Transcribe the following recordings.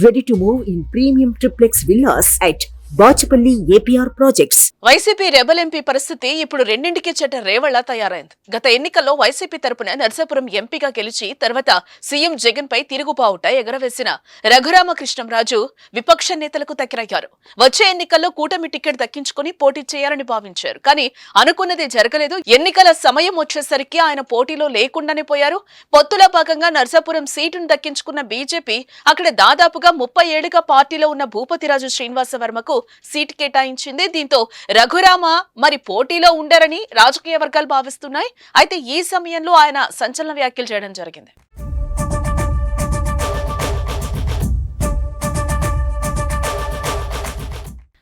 ready to move in premium triplex villas at Bachupally APR projects. YCP rebel MP పరిస్థితి ఇప్పుడు రెండింటికి చెట్ట రేవళ్లా తయారైంది. గత ఎన్నికల్లో వైసీపీ తరపున నర్సాపురం ఎంపీగా గెలిచి తర్వాత సీఎం జగన్ పై తిరుగుబావుట ఎగరవేసిన రఘురామకృష్ణంరాజు విపక్ష నేతలకు దగ్గరయ్యారు. వచ్చే ఎన్నికల్లో కూటమి టికెట్ దక్కించుకుని పోటీ చేయాలని భావించారు. కానీ అనుకున్నది జరగలేదు. ఎన్నికల సమయం వచ్చేసరికి ఆయన పోటీలో లేకుండానే పోయారు. పొత్తులో భాగంగా నర్సాపురం సీటును దక్కించుకున్న బీజేపీ అక్కడ దాదాపుగా 30 ఏళ్లుగా పార్టీలో ఉన్న భూపతిరాజు శ్రీనివాసవర్మకు సీటు కేటాయించింది. దీంతో రఘురామ మరి పోటీలో ఉండరని రాజకీయ వర్గాలు భావిస్తున్నాయి. అయితే ఈ సమయంలో ఆయన సంచలన వ్యాఖ్యలు చేయడం జరిగింది.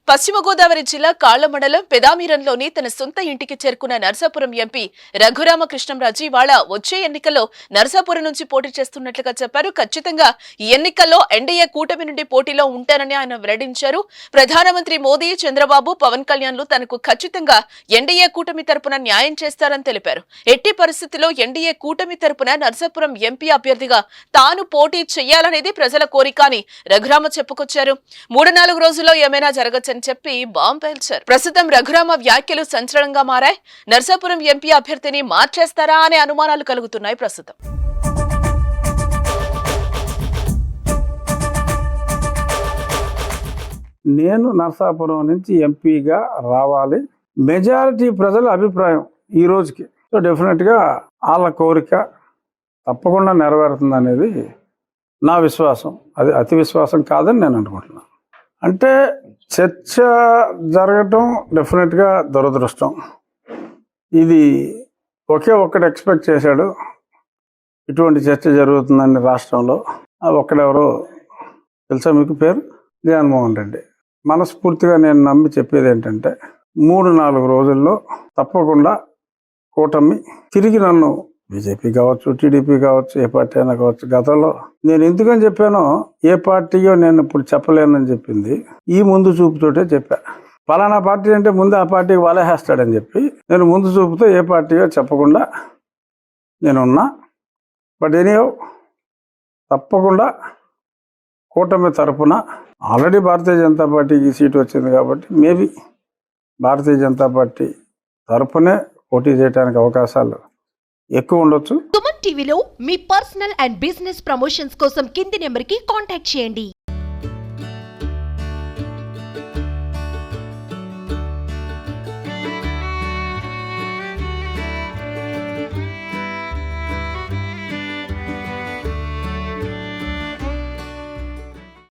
పశ్చిమ గోదావరి జిల్లా కాళ్ల మండలం పెదామీరంలోని తన సొంత ఇంటికి చేరుకున్న నర్సాపురం ఎంపీ రఘురామకృష్ణంరాజు ఇవాళ వచ్చే ఎన్నికల్లో నర్సాపురం నుంచి పోటీ చేస్తున్నట్లుగా చెప్పారు. ఖచ్చితంగా ఈ ఎన్నికల్లో ఎన్డీఏ కూటమి నుండి పోటీలో ఉంటారని ఆయన వెల్లడించారు. ప్రధానమంత్రి మోదీ, చంద్రబాబు, పవన్ కళ్యాణ్లు తనకు ఖచ్చితంగా ఎన్డీఏ కూటమి తరపున న్యాయం చేస్తారని తెలిపారు. ఎట్టి పరిస్థితుల్లో ఎన్డీఏ కూటమి తరపున నర్సాపురం ఎంపీ అభ్యర్థిగా తాను పోటీ చేయాలనేది ప్రజల కోరిక అని రఘురామ చెప్పుకొచ్చారు. 3-4 రోజుల్లో ఏమైనా జరగచ్చని చెప్పి బాంబు పేల్చారు. ప్రస్తుతం రఘురామ వ్యాఖ్యలు సంచలనంగా మారాయి. నర్సాపురం ఎంపీ అభ్యర్థిని మార్చేస్తారా అనే అనుమానాలు కలుగుతున్నాయి. ప్రస్తుతం నేను నర్సాపురం నుంచి ఎంపీగా రావాలి, మెజారిటీ ప్రజల అభిప్రాయం ఈ రోజుకి. సో డెఫినెట్గా వాళ్ళ కోరిక తప్పకుండా నెరవేరుతుంది అనేది నా విశ్వాసం. అది అతి విశ్వాసం కాదని నేను అనుకుంటున్నాను. అంటే చర్చ జరగటం డెఫినెట్గా దురదృష్టం. ఇది ఒక్కటి ఎక్స్పెక్ట్ చేశాడు, ఇటువంటి చర్చ జరుగుతుందని రాష్ట్రంలో. ఒక్కడెవరో తెలుసా మీకు? పేరు జగన్మోహన్ రెడ్డి. మనస్ఫూర్తిగా నేను నమ్మి చెప్పేది ఏంటంటే 3-4 రోజుల్లో తప్పకుండా కూటమి తిరిగి నన్ను, బీజేపీ కావచ్చు, టీడీపీ కావచ్చు, ఏ పార్టీ అయినా కావచ్చు, గతంలో నేను ఎందుకని చెప్పానో ఏ పార్టీయో నేను ఇప్పుడు చెప్పలేనని చెప్పింది ఈ ముందు చూపుతోటే చెప్పా. పలానా పార్టీ అంటే ముందు ఆ పార్టీకి వలేసేస్తాడని చెప్పి నేను ముందు చూపుతో ఏ పార్టీయో చెప్పకుండా నేనున్నా. బట్ ఎనీహౌ తప్పకుండా కూటమి తరపున ఆల్రెడీ భారతీయ జనతా పార్టీకి సీటు వచ్చింది కాబట్టి మేబీ భారతీయ జనతా పార్టీ తరపునే పోటీ చేయడానికి అవకాశాలు ఎక్కువ ఉండొచ్చు. సుమన్ టీవీలో మీ పర్సనల్ అండ్ బిజినెస్ ప్రమోషన్స్ కోసం కింది నెంబర్కి కాంటాక్ట్ చేయండి.